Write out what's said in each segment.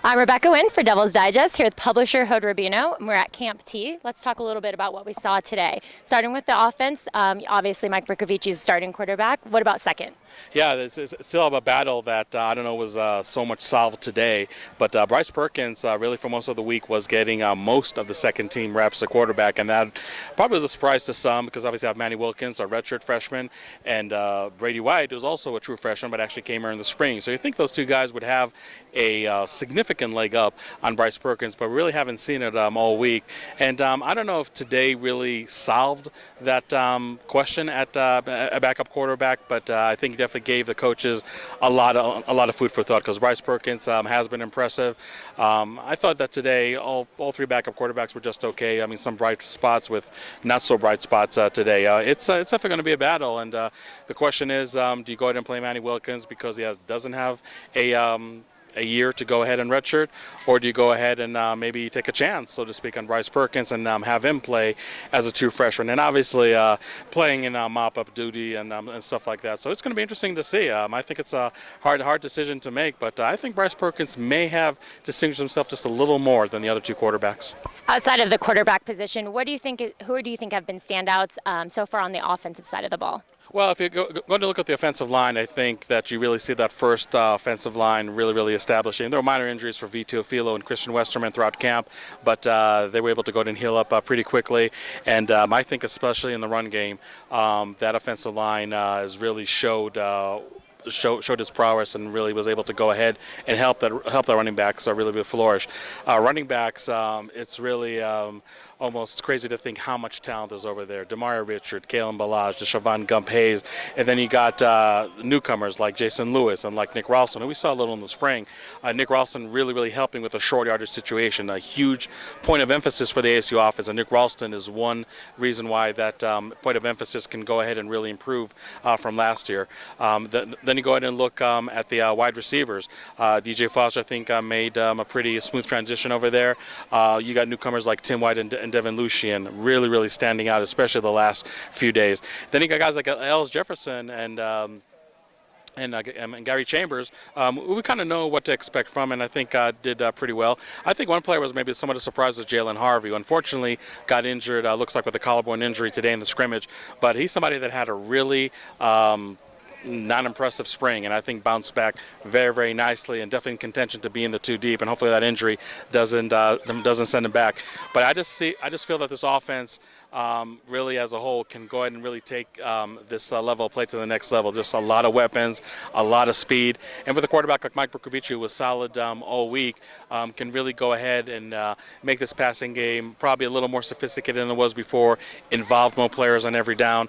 I'm Rebecca Wynn for Devil's Digest here with publisher Hod Rubino, and we're at Camp T. Let's talk a little bit about what we saw today. Starting with the offense, obviously Mike Brickovici's starting quarterback. What about second? Yeah, it's still a battle that I don't know was so much solved today. But Bryce Perkins, really for most of the week, was getting most of the second team reps at quarterback, and that probably was a surprise to some because obviously I have Manny Wilkins, a redshirt freshman, and Brady White, who's also a true freshman but actually came here in the spring. So you think those two guys would have a significant leg up on Bryce Perkins, but we really haven't seen it all week. And I don't know if today really solved that question at a backup quarterback, but I think definitely gave the coaches a lot of food for thought because Bryce Perkins has been impressive. I thought that today all three backup quarterbacks were just okay. I mean, some bright spots with not so bright spots today. It's definitely going to be a battle, and the question is, do you go ahead and play Manny Wilkins because he doesn't have a year to go ahead and redshirt, or do you go ahead and maybe take a chance, so to speak, on Bryce Perkins and have him play as a true freshman, and obviously playing in mop-up duty and stuff like that. So it's going to be interesting to see. I think it's a hard decision to make, but I think Bryce Perkins may have distinguished himself just a little more than the other two quarterbacks. Outside of the quarterback position, who do you think have been standouts so far on the offensive side of the ball? Well, if you're going to look at the offensive line, I think that you really see that first offensive line really establishing. There were minor injuries for Vito Filo and Christian Westerman throughout camp, but they were able to go ahead and heal up pretty quickly. And I think especially in the run game, that offensive line has really showed its prowess and really was able to go ahead and help the running backs really flourish. Running backs, it's really almost crazy to think how much talent is over there. Demario Richard, Kalen Balaj, Deshaun Gump Hayes, and then you got newcomers like Jason Lewis and like Nick Ralston, who we saw a little in the spring. Nick Ralston really helping with a short yardage situation, a huge point of emphasis for the ASU offense, and Nick Ralston is one reason why that point of emphasis can go ahead and really improve from last year. Then you go ahead and look at the wide receivers. DJ Foster, I think, made a pretty smooth transition over there. You got newcomers like Tim White and Devin Lucian really standing out, especially the last few days. Then you got guys like Ellis Jefferson and Gary Chambers, we kind of know what to expect from, and I think did pretty well. I think one player was maybe somewhat surprised was Jalen Harvey, who unfortunately got injured, looks like with a collarbone injury today in the scrimmage, but he's somebody that had a really non-impressive spring, and I think bounced back very nicely and definitely in contention to be in the two deep, and hopefully that injury doesn't send him back. But I just feel that this offense really as a whole can go ahead and really take this level of play to the next level. Just a lot of weapons, a lot of speed, and with a quarterback like Mike Brickovici, who was solid all week, can really go ahead and make this passing game probably a little more sophisticated than it was before, involve more players on every down.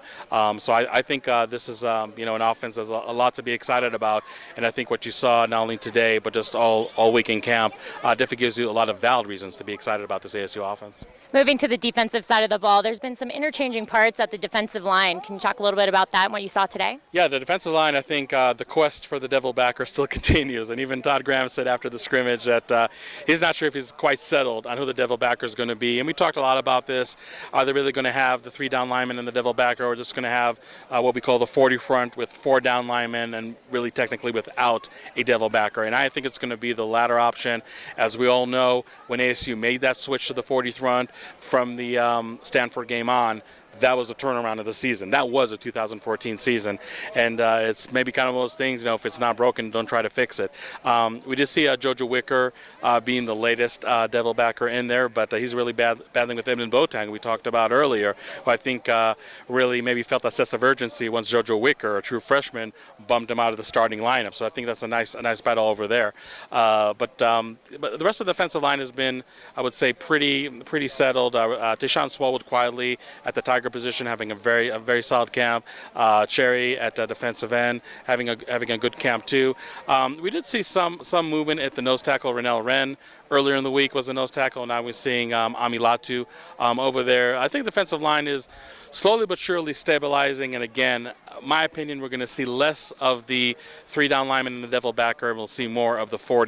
So I think this is an offense there's a lot to be excited about, and I think what you saw not only today but just all week in camp definitely gives you a lot of valid reasons to be excited about this ASU offense. Moving to the defensive side of the ball, there's been some interchanging parts at the defensive line. Can you talk a little bit about that and what you saw today? Yeah, the defensive line, I think the quest for the devil backer still continues, and even Todd Graham said after the scrimmage that he's not sure if he's quite settled on who the devil backer is going to be, and we talked a lot about this. Are they really going to have the 3 down linemen and the devil backer, or just going to have what we call the 40 front with 4 down linemen and really technically without a devil backer? And I think it's going to be the latter option. As we all know, when ASU made that switch to the 40 front from the Stanford game on, that was the turnaround of the season. That was a 2014 season, and it's maybe kind of one of those things, if it's not broken, don't try to fix it. We did see Jojo Wicker being the latest devil backer in there, but he's really battling with Edmund Boateng, we talked about earlier, who I think really maybe felt a sense of urgency once Jojo Wicker, a true freshman, bumped him out of the starting lineup. So I think that's a nice battle over there. But the rest of the defensive line has been, I would say, pretty settled. Tayshawn Smallwood quietly at the Tiger position, having a very solid camp. Cherry at defensive end, having a good camp too. We did see some movement at the nose tackle. Renell Wren earlier in the week was the nose tackle. Now we're seeing Ami Latu over there. I think the defensive line is slowly but surely stabilizing, and again, my opinion, we're going to see less of the 3 down linemen and the devil backer, and we'll see more of the 4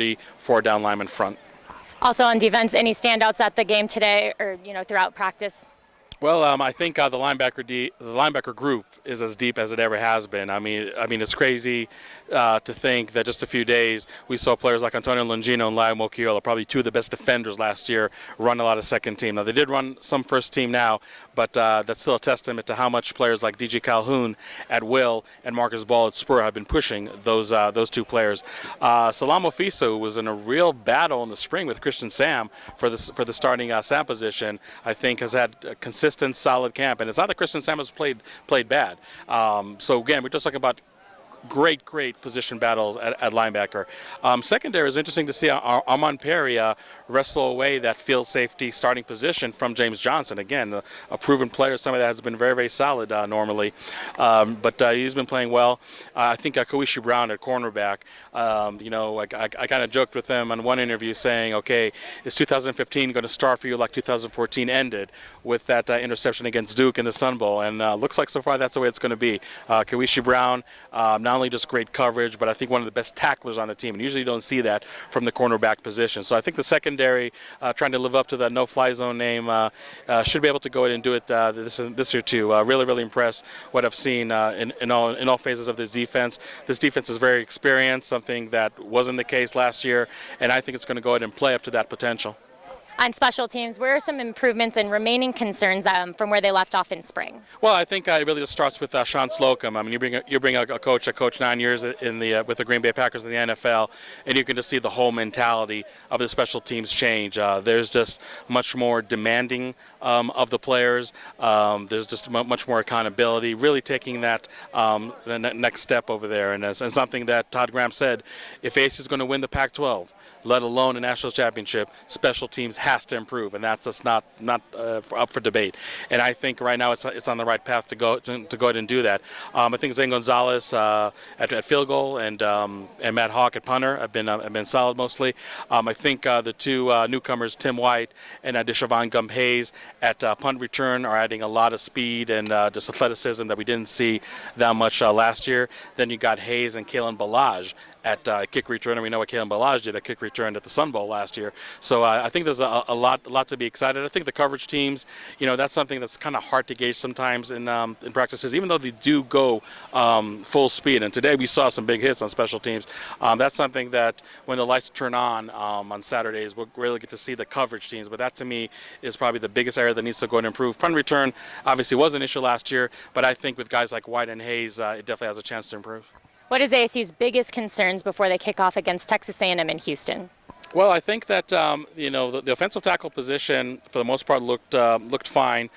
down lineman front. Also on defense, any standouts at the game today or throughout practice? Well, I think the linebacker group is as deep as it ever has been. I mean, it's crazy to think that just a few days we saw players like Antonio Longino and Lyle Mokiola, probably two of the best defenders last year, run a lot of second team. Now they did run some first team now, but that's still a testament to how much players like DJ Calhoun at will and Marcus Ball at Spur have been pushing those two players. Salam Ofiso was in a real battle in the spring with Christian Sam for the starting Sam position. I think has had a consistent, solid camp, and it's not that Christian Sam has played bad. So again, we're just talking about great position battles at linebacker. Secondary is interesting to see Armand Perry wrestle away that field safety starting position from James Johnson. Again, a proven player, somebody that has been very solid normally, but he's been playing well. I think Koishi Brown at cornerback, I kind of joked with him on one interview saying, okay, is 2015 going to start for you like 2014 ended with that interception against Duke in the Sun Bowl? And looks like so far that's the way it's going to be. Koishi Brown, not only just great coverage, but I think one of the best tacklers on the team. And usually you don't see that from the cornerback position. So I think the secondary, trying to live up to that no-fly zone name, should be able to go ahead and do it this year too. Really impressed what I've seen in all phases of this defense. This defense is very experienced, something that wasn't the case last year, and I think it's going to go ahead and play up to that potential. On special teams, where are some improvements and remaining concerns from where they left off in spring? Well, I think it really just starts with Sean Slocum. I mean, you bring a coach that coached 9 years with the Green Bay Packers in the NFL, and you can just see the whole mentality of the special teams change. There's just much more demanding of the players. There's just much more accountability, really taking that the next step over there. And something that Todd Graham said, if Ace is going to win the Pac-12, let alone a national championship, special teams has to improve, and that's just not up for debate. And I think right now it's on the right path to go ahead and do that. I think Zane Gonzalez at field goal and Matt Hawk at punter have been solid mostly. I think the two newcomers, Tim White and Deshaun Gump-Hayes at punt return, are adding a lot of speed and just athleticism that we didn't see that much last year. Then you got Hayes and Kalen Balaj at kick return, and we know what Kalen Balaj did at kick return at the Sun Bowl last year. So I think there's a lot to be excited. I think the coverage teams, that's something that's kind of hard to gauge sometimes in practices, even though they do go full speed. And today we saw some big hits on special teams. That's something that when the lights turn on Saturdays, we'll really get to see the coverage teams. But that to me is probably the biggest area that needs to go and improve. Punt return obviously was an issue last year, but I think with guys like White and Hayes, it definitely has a chance to improve. What is ASU's biggest concerns before they kick off against Texas A&M in Houston? Well, I think that the offensive tackle position for the most part looked fine,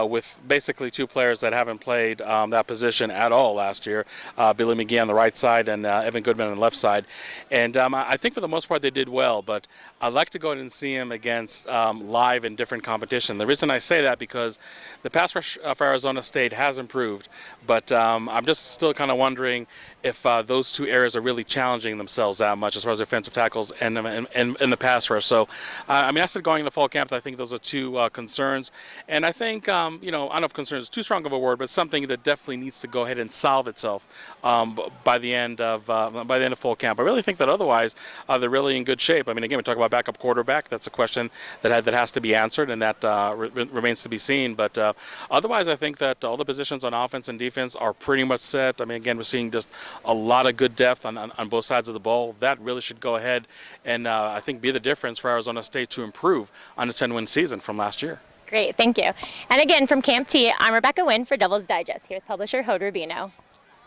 with basically two players that haven't played that position at all last year, Billy McGee on the right side and Evan Goodman on the left side. And I think for the most part they did well, but I'd like to go ahead and see him against live in different competition. The reason I say that because the pass rush for Arizona State has improved, but I'm just still kind of wondering if those two areas are really challenging themselves that much as far as offensive tackles and the pass rush. So, I said going into fall camp, I think those are two concerns. And I think, I don't know if concern is too strong of a word, but something that definitely needs to go ahead and solve itself by the end of fall camp. I really think that otherwise they're really in good shape. I mean, again, we talk about backup quarterback. That's a question that has to be answered, and that remains to be seen. But otherwise, I think that all the positions on offense and defense are pretty much set. I mean, again, we're seeing just a lot of good depth on both sides of the ball. That really should go ahead and I think be the difference for Arizona State to improve on a 10-win season from last year. Great, thank you. And again, from Camp T, I'm Rebecca Wynn for Devil's Digest, here with publisher Hod Rubino.